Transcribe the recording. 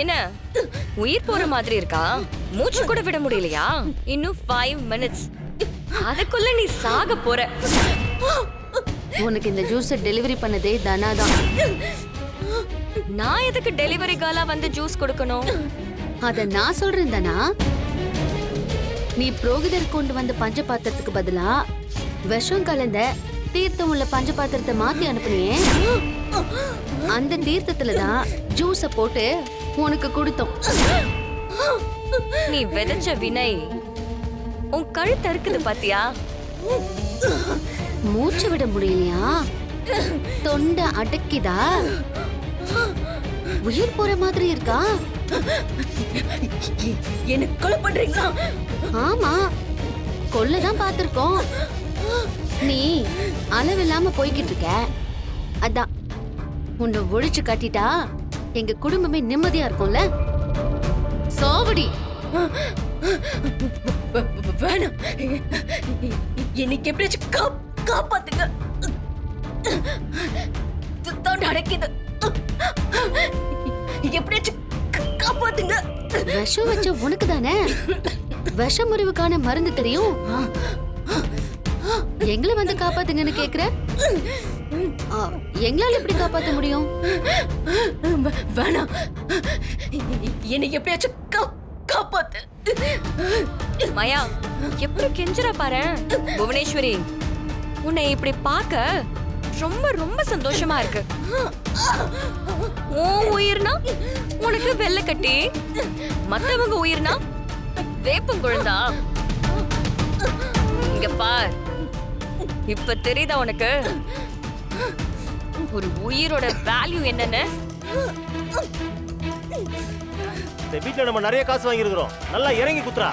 என்ன உயிர் போற மாதிரி இருக்கா? மூச்சு கூட விட முடியலையா? இன்னும் 5 minutes, அதுக்குள்ள நீ சாக போற. உனக்கு இந்த ஜூஸ் டெலிவரி பண்ணதே தனா தான். நான் எதுக்கு டெலிவரி காலா வந்து ஜூஸ் கொடுக்கணும்? அத நான் சொல்றேன் தனா. நீ புரோகிதர் கொண்டு வந்த பஞ்ச பாத்திரத்துக்கு பதிலா விஷம் கலந்த தீர்த்தம் உள்ள பஞ்ச பாத்திரத்தை மாத்தி அனுப்புனியே, அந்த தீர்த்தத்துல தான் ஜூஸ போட்டு உனக்கு கொடுத்தோம். நீ விதைச்ச வினை உன் கழுத்து இருக்குது பாத்தியா? மூச்சு விட முடியலையா? தொண்டை அடக்கிதா? உயிர் போற மாதிரி இருக்கா? என்ன கொலை பண்றீங்களா? ஆமா, கொல்லதான் பாத்திருக்கோம். நீ அளவில்லாம போய்கிட்டு இருக்க. அதான் உன்னை ஒழிச்சு கட்டிட்டா எங்க குடும்பமே நிம்மதியா இருக்கும்ல. சாவடி. வேணாம், இன்னைக்கு எப்படியாச்சும் காப்பாத்துங்க. தொண்டை அடைக்குது, எப்படியாச்சும் காப்பாத்துங்க. விஷம் வச்ச உனக்கு தானே விஷ முறிவுக்கான மருந்து தெரியும். எங்களை வந்து காப்பாத்துங்கன்னு கேக்குற? எங்களால எப்படி காப்பாத்த முடியும்? வேணாம், என்னை எப்படியாச்சும் காப்பாத்து. மாயா எப்படி கெஞ்சுற பாரு. புவனேஸ்வரி, உன்னை இப்படி பார்க்க ரொம்ப ரொம்ப சந்தோஷமா இருக்கு. உன் உயிர்னா உனக்கு வெள்ளை கட்டி, மத்தவங்க உயிர்னா வேப்பங்குழந்தா. இங்க பார், இப்ப தெரியுதா உனக்கு ஒரு உயிரோட வேல்யூ என்னன்னு? இந்த வீட்டுல நம்ம நிறைய காசு வாங்கி இருக்கிறோம். நல்லா இறங்கி குத்துறா.